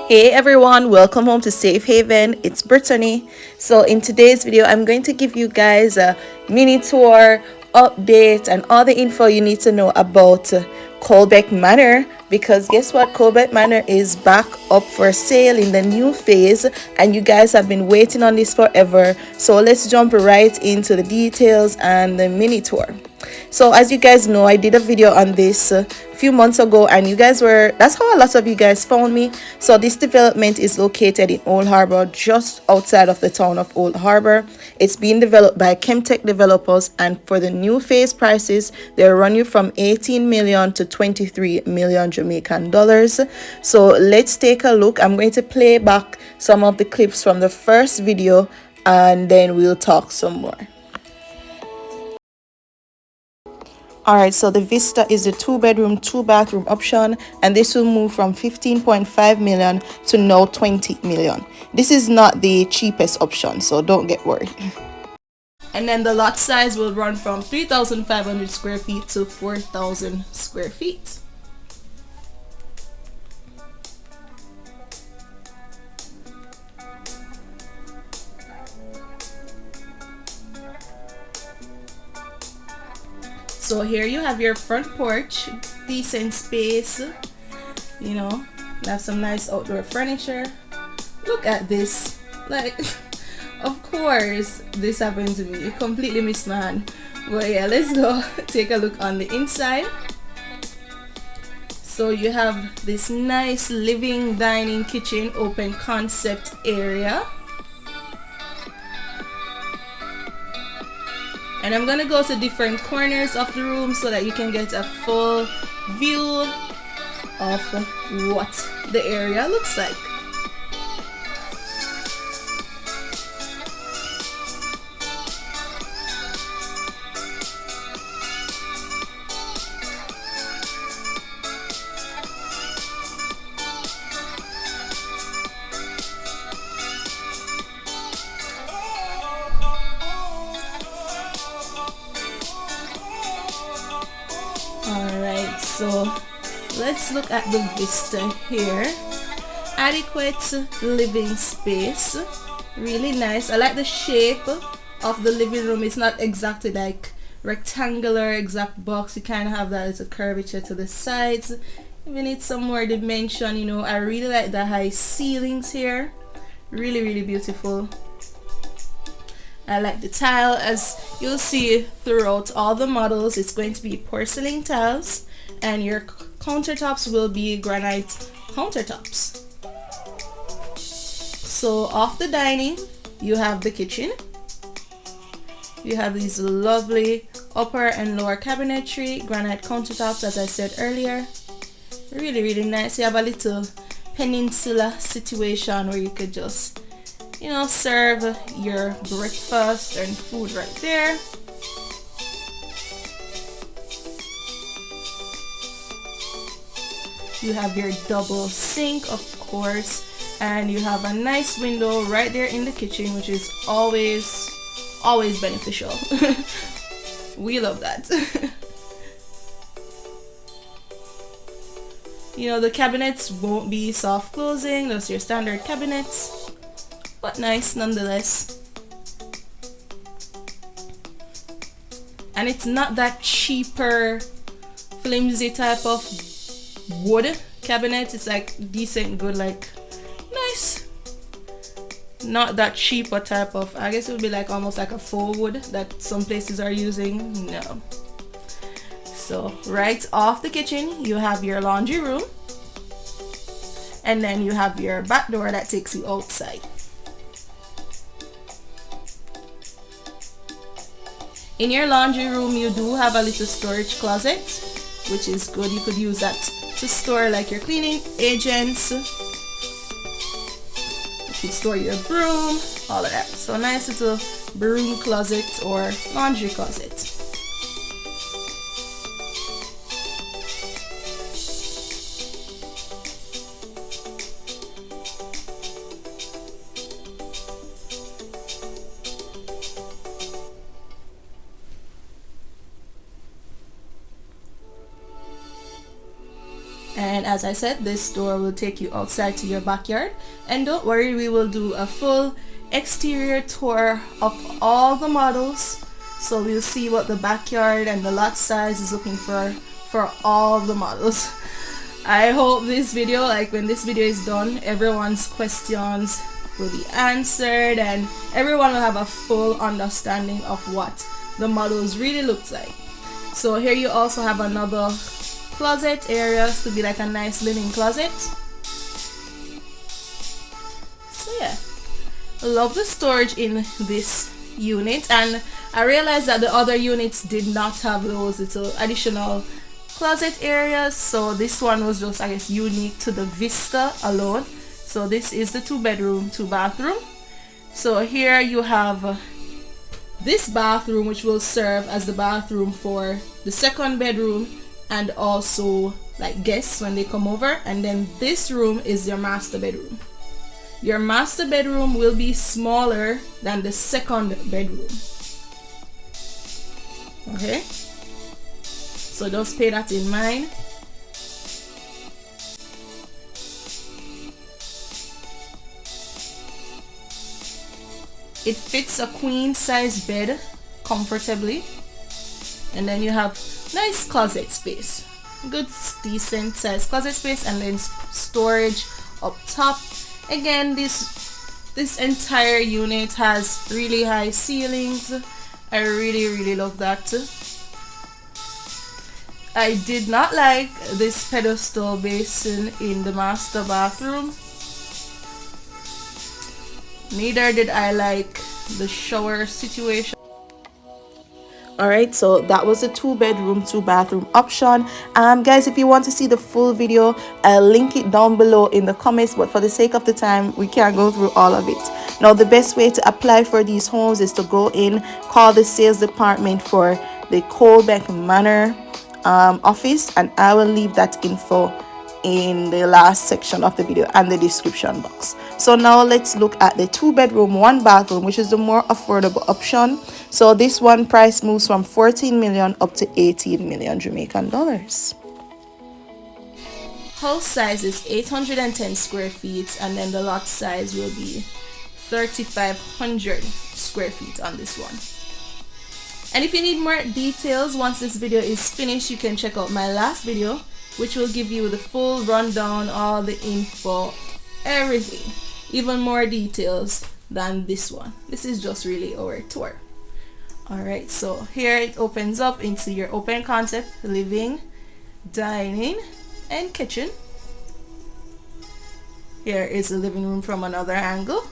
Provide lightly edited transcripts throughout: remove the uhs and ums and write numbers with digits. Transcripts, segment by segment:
Hey everyone, welcome home to Safe Haven. It's Brittany. So in today's video, I'm going to give you guys a mini tour, update, and all the info you need to know about Colbeck Manor, because guess what? Colbeck Manor is back up for sale in the new phase, and you guys have been waiting on this forever. So let's jump right into the details and the mini tour. So as you guys know, I did a video on this a few months ago, and that's how a lot of you guys found me. So this development is located in Old Harbor, just outside of the town of Old Harbor. It's being developed by Chemtech developers, and for the new phase prices, they'll run you from 18 million to 23 million Jamaican dollars. So let's take a look. I'm going to play back some of the clips from the first video, and then we'll talk some more. Alright, so the Vista is the 2-bedroom, 2-bathroom option, and this will move from 15.5 million to now 20 million. This is not the cheapest option, so don't get worried. And then the lot size will run from 3,500 square feet to 4,000 square feet. So here you have your front porch, decent space, you know, have some nice outdoor furniture. Look at this, like, of course this happened to me, completely missed my hand. But yeah, let's go take a look on the inside. So you have this nice living, dining, kitchen, open concept area. And I'm gonna go to different corners of the room so that you can get a full view of what the area looks like. Alright, so let's look at the vista here. Adequate living space, really nice. I like the shape of the living room. It's not exactly like rectangular exact box. You kind of have that as a curvature to the sides. Even need some more dimension, you know. I really like the high ceilings here, really beautiful. I like the tile. As you'll see throughout all the models, it's going to be porcelain tiles, and your countertops will be granite countertops. So off the dining, you have the kitchen. You have these lovely upper and lower cabinetry, granite countertops, as I said earlier. Really nice. You have a little peninsula situation where you could just, you know, serve your breakfast and food right there. You have your double sink, of course, and you have a nice window right there in the kitchen, which is always beneficial. We love that. You know, the cabinets won't be soft closing, those are your standard cabinets, but nice nonetheless. And it's not that cheaper, flimsy type of wood cabinet. It's like decent, good, like nice. Not that cheaper type of, I guess it would be like almost like a faux wood that some places are using. No. So right off the kitchen, you have your laundry room, and then you have your back door that takes you outside. In your laundry room, you do have a little storage closet, which is good. You could use that to store like your cleaning agents. You could store your broom, all of that. So nice little broom closet or laundry closet. And as I said, this door will take you outside to your backyard. And don't worry, we will do a full exterior tour of all the models. So we'll see what the backyard and the lot size is looking for all the models. I hope this video, like when this video is done, everyone's questions will be answered and everyone will have a full understanding of what the models really look like. So here you also have another closet area to be like a nice linen closet. So yeah, I love the storage in this unit, and I realized that the other units did not have those little additional closet areas, so this one was just, I guess, unique to the Vista alone. So this is the 2-bedroom 2-bathroom. So here you have this bathroom, which will serve as the bathroom for the 2nd bedroom and also like guests when they come over. And then this room is your master bedroom. Your master bedroom will be smaller than the 2nd bedroom. Okay, so just pay that in mind. It fits a queen size bed comfortably, and then you have nice closet space, good decent size closet space, and then storage up top. Again, this entire unit has really high ceilings. I really love that. I did not like this pedestal basin in the master bathroom. Neither did I like the shower situation. Alright, so that was a 2-bedroom 2-bathroom option. Guys, if you want to see the full video, I'll link it down below in the comments, but for the sake of the time, we can't go through all of it. Now, the best way to apply for these homes is to go in, call the sales department for the Colbeck Manor office, and I will leave that info in the last section of the video and the description box. So now let's look at the 2-bedroom 1-bathroom, which is the more affordable option. So this one price moves from 14 million up to 18 million Jamaican dollars. House size is 810 square feet, and then the lot size will be 3,500 square feet on this one. And if you need more details, once this video is finished, you can check out my last video, which will give you the full rundown, all the info, everything, even more details than this one. This is just really our tour. Alright, so here it opens up into your open concept living, dining, and kitchen. Here is the living room from another angle.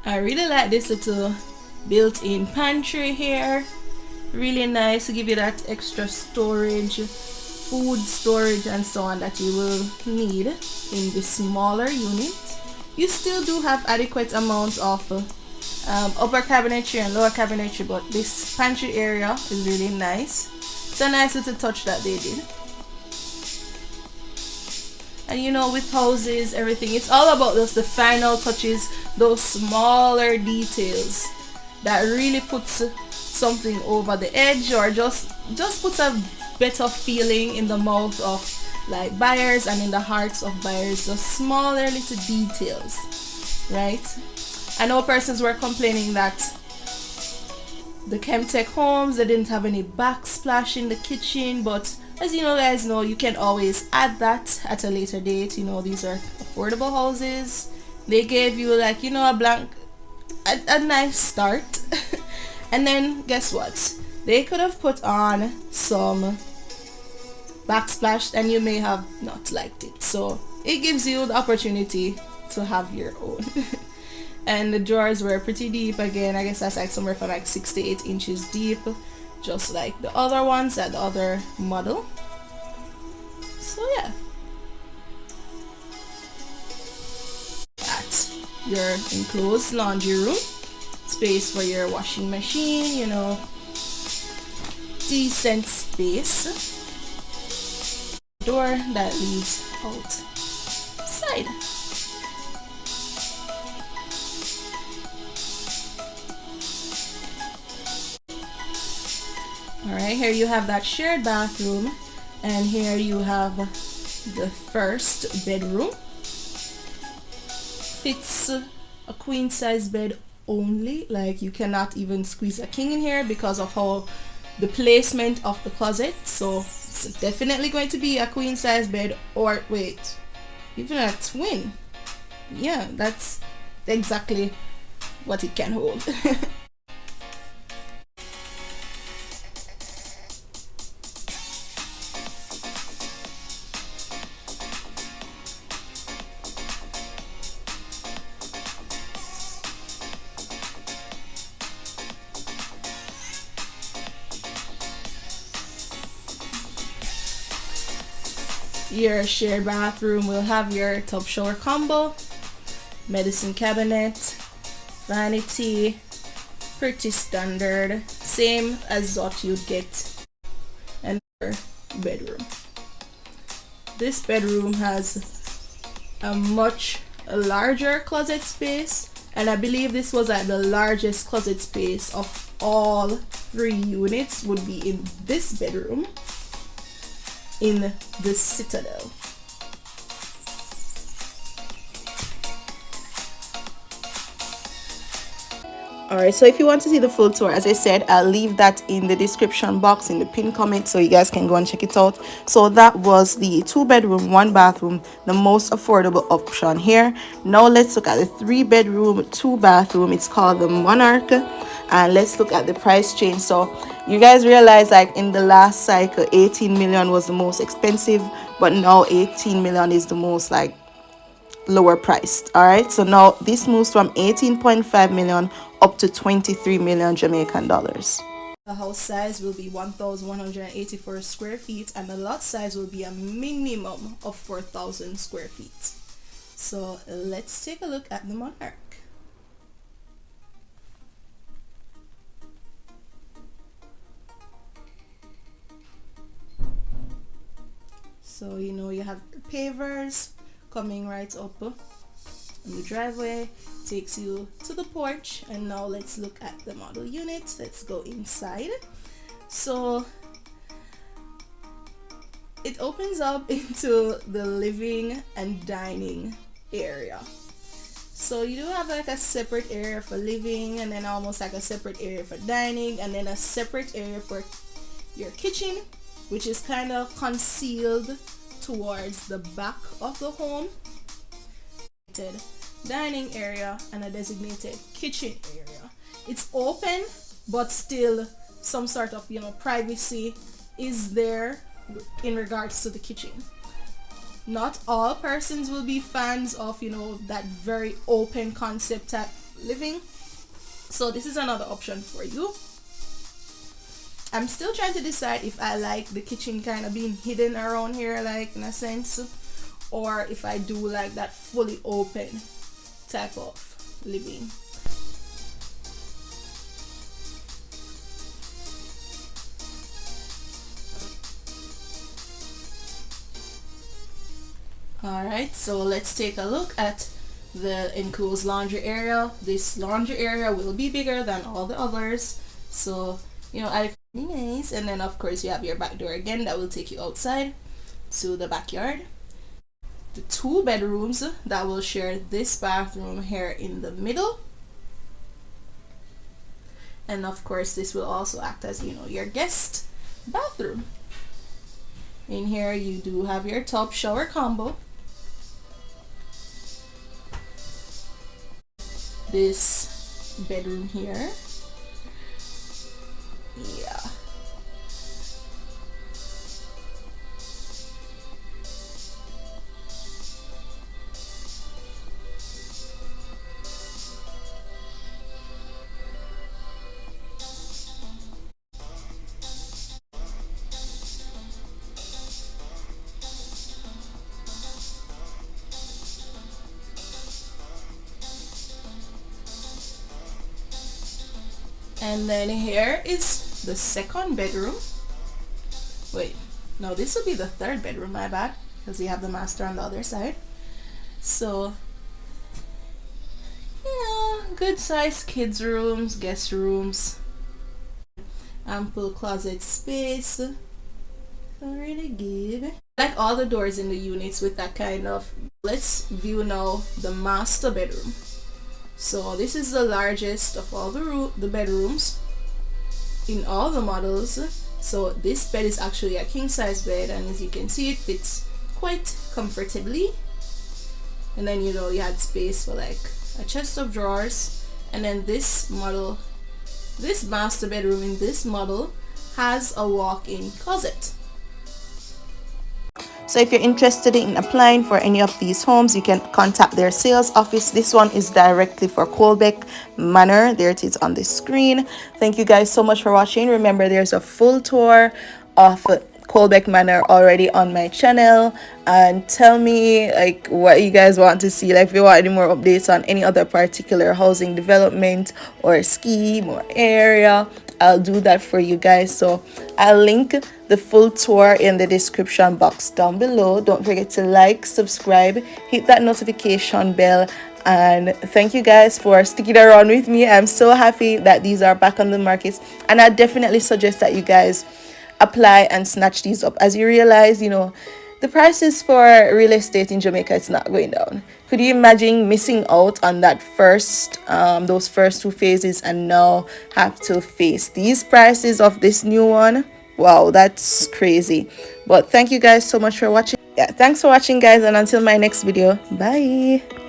I really like this little built-in pantry here. Really nice to give you that extra storage, food storage and so on that you will need in the smaller unit. You still do have adequate amounts of upper cabinetry and lower cabinetry, but this pantry area is really nice. It's a nice little touch that they did. And you know, with houses, everything, it's all about those the final touches, those smaller details that really puts something over the edge, or just puts a better feeling in the mouth of like buyers and in the hearts of buyers. The smaller little details, right? I know persons were complaining that the Chemtech homes, they didn't have any backsplash in the kitchen, but as you know, guys know, you can always add that at a later date. You know, these are affordable houses. They gave you, like, you know, a nice start. And then guess what? They could have put on some backsplash and you may have not liked it. So it gives you the opportunity to have your own. And the drawers were pretty deep again. I guess that's like somewhere from like 6 to 8 inches deep, just like the other ones at the other model. So yeah, at your enclosed laundry room, space for your washing machine, you know, decent space. Door that leads outside. Alright, here you have that shared bathroom, and here you have the first bedroom. Fits a queen size bed only, like you cannot even squeeze a king in here because of how the placement of the closet. So it's definitely going to be a queen size bed, or wait, even a twin. Yeah, that's exactly what it can hold. Your shared bathroom will have your tub shower combo, medicine cabinet, vanity, pretty standard, same as what you'd get in your bedroom. This bedroom has a much larger closet space, and I believe this was at the largest closet space of all 3 units would be in this bedroom in the Citadel. Alright, so if you want to see the full tour, as I said, I'll leave that in the description box in the pinned comment so you guys can go and check it out. So that was the 2-bedroom, 1-bathroom, the most affordable option here. Now let's look at the 3-bedroom, 2-bathroom. It's called the Monarch, and let's look at the price change. So you guys realize, like, in the last cycle 18 million was the most expensive, but now 18 million is the most, like, lower priced. All right, so now this moves from 18.5 million up to 23 million Jamaican dollars. The house size will be 1,184 square feet, and the lot size will be a minimum of 4,000 square feet. So let's take a look at the Monarch. So you have pavers coming right up in the driveway, takes you to the porch. And now let's look at the model unit. Let's go inside. So it opens up into the living and dining area. So you do have like a separate area for living, and then almost like a separate area for dining, and then a separate area for your kitchen, which is kind of concealed towards the back of the home. Dining area and a designated kitchen area. It's open, but still some sort of privacy is there in regards to the kitchen. Not all persons will be fans of that very open concept type living, so this is another option for you. I'm still trying to decide if I like the kitchen kind of being hidden around here, like, in a sense, or if I do like that fully open type of living. Alright, so let's take a look at the enclosed laundry area. This laundry area will be bigger than all the others, so nice. And then of course you have your back door again that will take you outside to the backyard. The 2 bedrooms that will share this bathroom here in the middle, and of course this will also act as your guest bathroom. In here you do have your tub shower combo. This bedroom here, yeah. And then here is the 2nd bedroom. Wait, no, this would be the third bedroom, my bad, because you have the master on the other side. So, you know, good sized kids rooms, guest rooms, ample closet space. So really good. I like all the doors in the units with that kind of. Let's view now the master bedroom. So this is the largest of all the bedrooms in all the models. So this bed is actually a king size bed, and as you can see, it fits quite comfortably. And then, you know, you had space for like a chest of drawers. And then this model, this master bedroom in this model has a walk-in closet. So if you're interested in applying for any of these homes, you can contact their sales office. This one is directly for Colbeck Manor. There it is on the screen. Thank you guys so much for watching. Remember, there's a full tour of Colbeck Manor already on my channel, and tell me like what you guys want to see, like if you want any more updates on any other particular housing development or scheme or area. I'll do that for you guys. So I'll link the full tour in the description box down below. Don't forget to like, subscribe, hit that notification bell, and thank you guys for sticking around with me. I'm so happy that these are back on the market, and I definitely suggest that you guys apply and snatch these up. As you realize, you know, the prices for real estate in Jamaica, it's not going down. Could you imagine missing out on that those first two phases, and now have to face these prices of this new one? Wow, that's crazy. But thank you guys so much for watching. Yeah, thanks for watching, guys, and until my next video, bye.